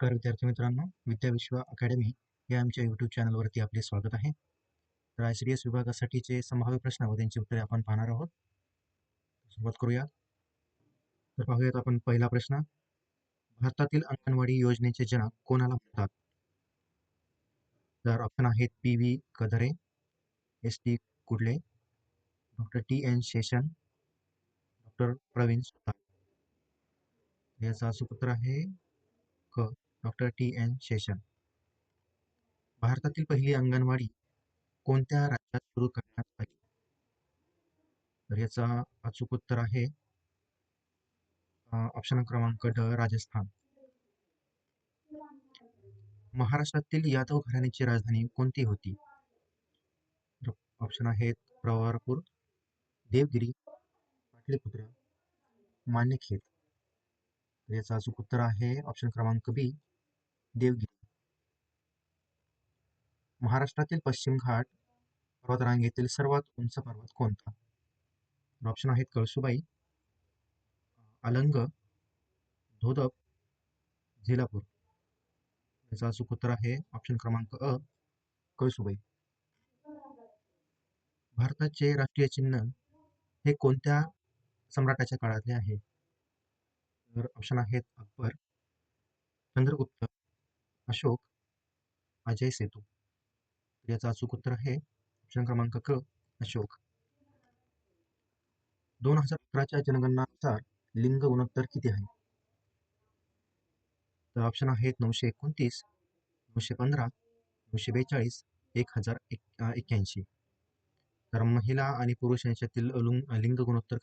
नमस्कार विद्यार्थी मित्रांनो, विद्या विश्व अकॅडमी या आमच्या यूट्यूब चॅनलवरती आपले स्वागत आहे. तर ICDS विभागासाठीचे संभाव्य प्रश्न व त्यांची उत्तरे आपण पाहणार आहोत. सुरुवात करूया. तर पाहूयात आपण पहिला प्रश्न. भारतातील अंगणवाडी योजनेचे जनक कोणाला म्हणतात? तर ऑप्शन आहेत PV Kadhare, ST Kudle, doctor TN Seshan, doctor Praveen Sutar. याचं अचूक उत्तर आहे क. Doctor TN Seshan. भारतातील पहिली अंगणवाडी कोणत्या राज्यात सुरू करण्यात आली? तर याचा अचूक उत्तर आहे ऑप्शन क्रमांक ड. राजस्थान. महाराष्ट्रातील यादव घराण्याची राजधानी कोणती होती? ऑप्शन आहेत प्रवरपूर, देवगिरी, पाटलीपुत्र, मान्यखेत. याचा अचूक उत्तर आहे ऑप्शन क्रमांक बी. देवगिरी. महाराष्ट्रातील पश्चिम घाट पर्वतरांगेतील सर्वात उंच पर्वत कोणता? ऑप्शन आहेत कळसुबाई, अलंग, धोदप, झेलापूर. याचा अचूक उत्तर आहे ऑप्शन क्रमांक अ. कळसुबाई. भारताचे राष्ट्रीय चिन्ह हे कोणत्या सम्राटाच्या काळातले आहे? तर ऑप्शन आहेत अकबर, चंद्रगुप्त, अशोक, अजय सेतू. याचा अचूक उत्तर आहे ऑप्शन क्रमांक क. अशोक. 2011च्या जनगणनानुसार लिंग गुणोत्तर किती आहे? तर ऑप्शन आहेत 929, 915, 942, 1081. तर महिला आणि पुरुष यांच्यातील लिंग गुणोत्तर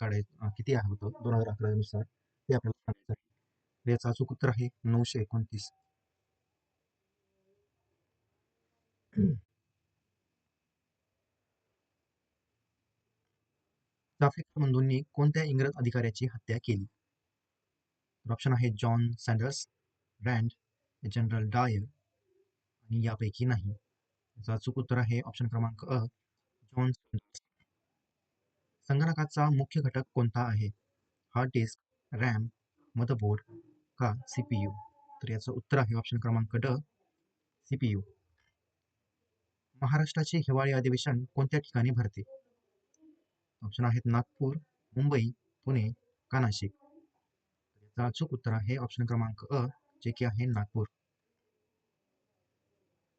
किती आहे होतं 2011 नुसार ते आपल्याला सांगायचं आहे. याचं अचूक उत्तर आहे 929. जाफर बंधूंनी कोणत्या इंग्रज अधिकाऱ्याची हत्या केली? ऑप्शन आहेत जॉन सँडर्स, रँड, जनरल डायर आणि यापैकी नाही. याचं अचूक उत्तर आहे ऑप्शन क्रमांक अ. John Sanders. संगणकाचा मुख्य घटक कोणता आहे? हार्ड डिस्क, रॅम, मदरबोर्ड का CPU? तर याचं उत्तर आहे ऑप्शन क्रमांक ड. CPU. महाराष्ट्राचे हिवाळी अधिवेशन कोणत्या ठिकाणी भरते? ऑप्शन आहेत नागपूर, मुंबई, पुणे का नाशिक? याचं अचूक उत्तर आहे ऑप्शन क्रमांक अ, जे की आहे नागपूर.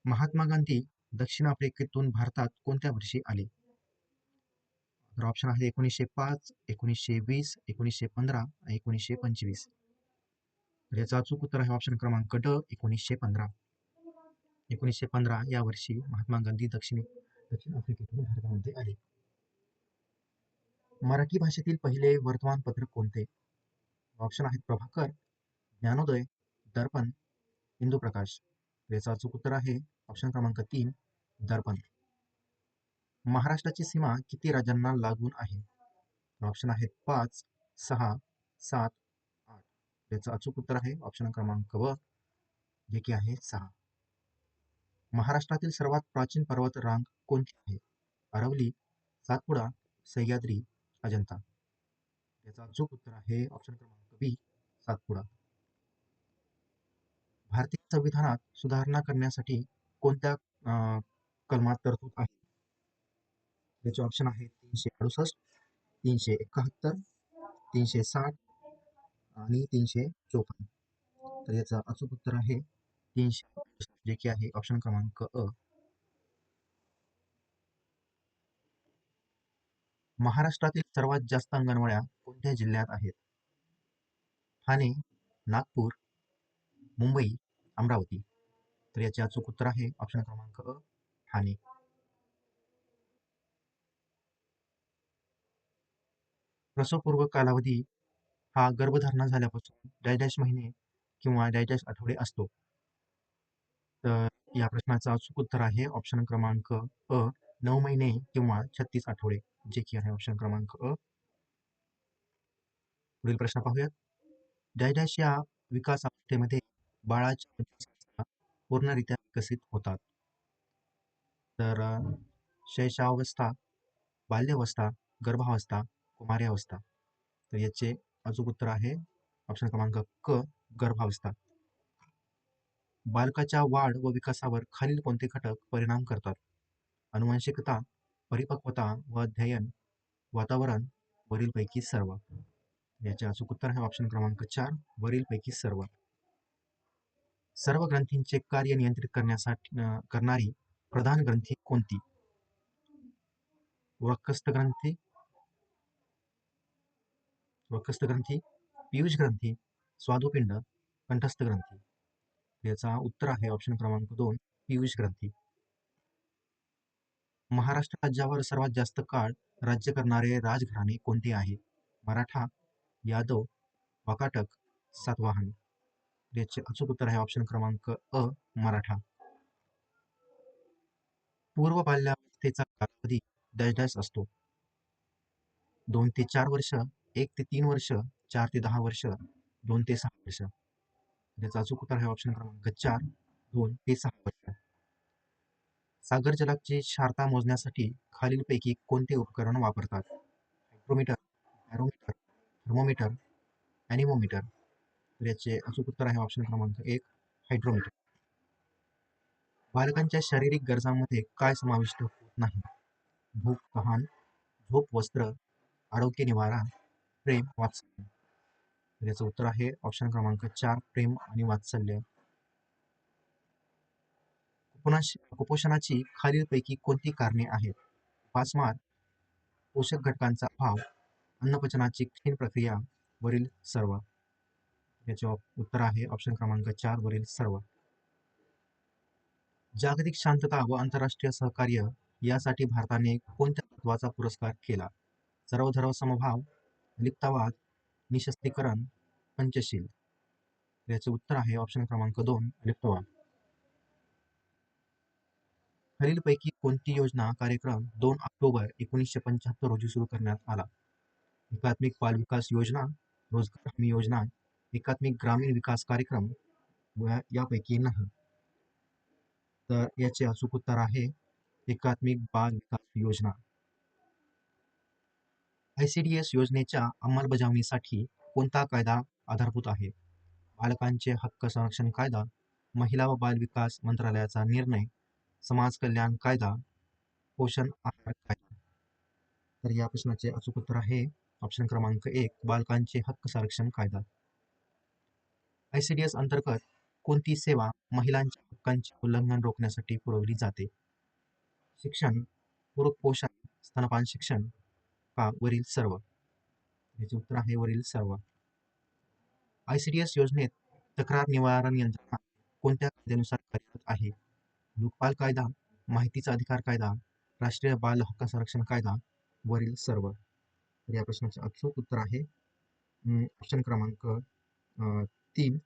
महात्मा गांधी दक्षिण आफ्रिकेतून भारतात कोणत्या वर्षी आले? तर ऑप्शन आहे 1905, 1920, 1915, 1925. तर याचं अचूक उत्तर आहे ऑप्शन क्रमांक ड. 1915. 1915 या वर्षी महात्मा गांधी दक्षिण आफ्रिकेतून भारतामध्ये आले. मराठी भाषेतील पहिले वर्तमानपत्र कोणते? ऑप्शन आहेत प्रभाकर, ज्ञानोदय, दर्पण, इंदुप्रकाश. याचा अचूक उत्तर आहे ऑप्शन क्रमांक 3, दर्पण. महाराष्ट्राची सीमा किती राज्यांना लागून आहे? ऑप्शन आहेत 5, 6, 7, 8. याचं अचूक उत्तर आहे ऑप्शन क्रमांक व, जे की आहे 6. महाराष्ट्रातील सर्वात प्राचीन पर्वत रांग कोणती आहे? अरवली, सातपुडा, सह्याद्री, अजंता. याचं अचूक उत्तर आहे ऑप्शन क्रमांक बी, सातपुडा. भारतीय संविधानात सुधारणा करण्यासाठी कोणत्या कलमात तरतूद आहे? याचे ऑप्शन आहेत 368, 371, 360 आणि 354. तर याचं अचूक उत्तर आहे 368, जे की आहे ऑप्शन क्रमांक अ. महाराष्ट्रातील सर्वात जास्त अंगणवाड्या कोणत्या जिल्ह्यात आहेत? ठाणे, नागपूर, मुंबई, अमरावती. तर याचे अचूक उत्तर आहे ऑप्शन क्रमांक अ, ठाणे. प्रसवपूर्व कालावधी हा गर्भधारणा झाल्यापासून डॅश महिने किंवा डॅश आठवडे असतो. तर या प्रश्नाचं अचूक उत्तर आहे ऑप्शन क्रमांक अ, 9 महिने किंवा 36 आठवडे, जे की आहे ऑप्शन क्रमांक अ. पुढील प्रश्न पाहूयात. डॅश या विकास अवस्थेमध्ये बाळाच्या मज्जासंस्था पूर्णरित्या विकसित होतात. तर शैशवावस्था, बाल्यावस्था, गर्भावस्था, कुमारी अवस्था. तर याचे अचूक उत्तर आहे ऑप्शन क्रमांक क, गर्भावस्था. बालकाच्या वाढ व विकासावर खालील कोणते घटक परिणाम करतात? अनुवांशिकता, परिपक्वता व अध्ययन, वातावरण, वरीलपैकी सर्व. याचे अचूक उत्तर आहे ऑप्शन क्रमांक 4, वरीलपैकी सर्व. सर्व ग्रंथींचे कार्य नियंत्रित करणारी प्रधान ग्रंथी कोणती? वक्रस्थ ग्रंथी, पीयूष ग्रंथी, स्वादुपिंड, कंठस्थ ग्रंथी. याचा उत्तर आहे ऑप्शन क्रमांक 2, पीयूष ग्रंथी. महाराष्ट्र राज्यावर सर्वात जास्त काळ राज्य करणारे राजघराणे कोणते आहे? मराठा, यादव, वाकाटक, सातवाहन. याचे अचूक उत्तर आहे ऑप्शन क्रमांक अ, मराठा. पूर्व बाल्यावस्थेचा कालावधी डॅश डॅश असतो. 2 ते 4 वर्ष, 1 ते 3 वर्ष, 4 ते 10 वर्ष, 2 ते 6 वर्ष. याचा अचूक उत्तर आहे ऑप्शन क्रमांक 4, 2 ते 6 वर्ष. सागर जलाची क्षारता मोजण्यासाठी खालीलपैकी कोणते उपकरण वापरतात? हायग्रोमीटर, बॅरोमीटर, थर्मोमीटर, ॲनिमोमीटर. तर याचे अचूक उत्तर आहे ऑप्शन क्रमांक 1, हायड्रोमीटर. बालकांच्या शारीरिक गरजांमध्ये काय समाविष्ट होत नाही? भूक, तहान, झोप, वस्त्र, आरोग्य, निवारा, प्रेम, वात्सल्य. तर याचं उत्तर आहे ऑप्शन क्रमांक 4, प्रेम आणि वात्सल्य. कुपोषणाची खालीलपैकी कोणती कारणे आहेत? उपासमार, पोषक घटकांचा अभाव, अन्नपचनाची कठीण प्रक्रिया, वरील सर्व. याचे उत्तर आहे ऑप्शन क्रमांक 4, वरील सर्व. जागतिक शांतता व आंतरराष्ट्रीय सहकार्य यासाठी भारताने कोणत्या तत्वाचा पुरस्कार केला? सर्वधर्म समभाव, अलिप्तवाद, निशस्त्रीकरण, पंचशील. याचे उत्तर आहे ऑप्शन क्रमांक 2, अलिप्तवाद. खालीलपैकी कोणती योजना कार्यक्रम 2 ऑक्टोबर 1975 रोजी सुरू करण्यात आला? एकात्मिक बाल विकास योजना, रोजगार हमी योजना, एकात्मिक ग्रामीण विकास कार्यक्रम यापैकी नाही. तर याचे अचूक उत्तर आहे एकात्मिक बाल विकास योजना. ICDS योजनेच्या अंमलबजावणीसाठी कोणता कायदा आधारभूत आहे? बालकांचे हक्क संरक्षण कायदा, महिला व बाल विकास मंत्रालयाचा निर्णय, समाज कल्याण कायदा, पोषण आहार कायदा. तर या प्रश्नाचे अचूक उत्तर आहे ऑप्शन क्रमांक 1, बालकांचे हक्क संरक्षण कायदा. ICDS अंतर्गत कोणती सेवा महिलांच्या हक्कांचे उल्लंघन रोखण्यासाठी पुरवली जाते? शिक्षण, पूरक पोषण, स्तनपान शिक्षण का वरील सर्व? याचे उत्तर आहे वरील सर्व. ICDS योजनेत तक्रार निवारण यंत्रणा कोणत्या कायद्यानुसार कार्यरत आहे? लोकपाल कायदा, माहितीचा अधिकार कायदा, राष्ट्रीय बाल हक्क संरक्षण कायदा, वरील सर्व. तर या प्रश्नाचे अचूक उत्तर आहे ऑप्शन क्रमांक 3,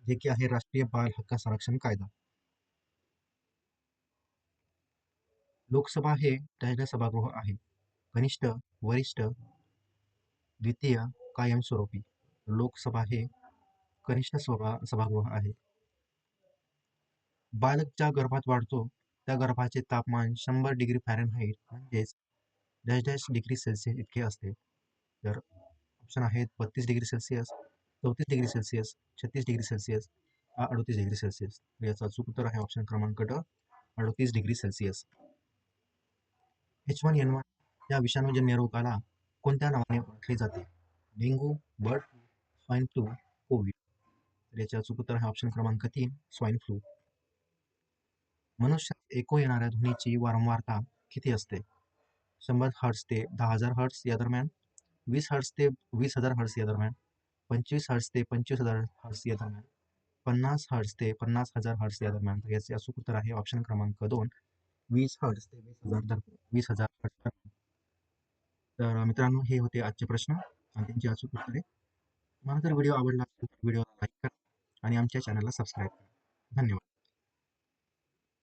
जे की आहे राष्ट्रीय बाल हक्क संरक्षण कायदा. लोकसभा हे जाहीर सभागृह आहे. कनिष्ठ, वरिष्ठ, द्वितीय, कायमस्वरूपी. लोकसभा हे कनिष्ठ सभागृह आहे. बालक ज्या गर्भात वाढतो त्या गर्भाचे तापमान 100 डिग्री फॅरेनहाइट म्हणजेच डॅश डॅश डिग्री सेल्सिअस इतके असते. तर ऑप्शन आहेत 32 degree Celsius, 34 degree Celsius, 36 degree Celsius, 38 degree Celsius. याचा अचूक उत्तर आहे ऑप्शन क्रमांक ड, 38 डिग्री सेल्सिअस. H1N1 या विषाणूजन्य रोगाला कोणत्या नावाने ओळखले जाते? Dengue, bird flu, swine flu, Covid. तर याचे अचूक उत्तर आहे ऑप्शन क्रमांक 3, स्वाईन फ्लू. मनुष्यात ऐकू येणाऱ्या ध्वनीची वारंवारता किती असते? 100 हर्ट्ज ते 10,000 हर्ट्ज या दरम्यान, 20 हर्ट्ज ते 20,000 हर्ट्ज या दरम्यान, 25 हर्ट्ज ते 25,000 हर्ट्ज या दरम्यान, 50 हर्ट्ज ते 50,000 हर्ट्ज या दरम्यान. तर याचे अचूक उत्तर आहे ऑप्शन क्रमांक 2, 20 हर्ट्ज ते 20,000 हर्ट्ज. तर मित्रांनो, हे होते आजचे प्रश्न आणि त्यांची अचूक उत्तरे. मला जर व्हिडिओ आवडला असेल तर व्हिडिओला लाईक करा आणि आमच्या चॅनलला सबस्क्राईब करा. धन्यवाद.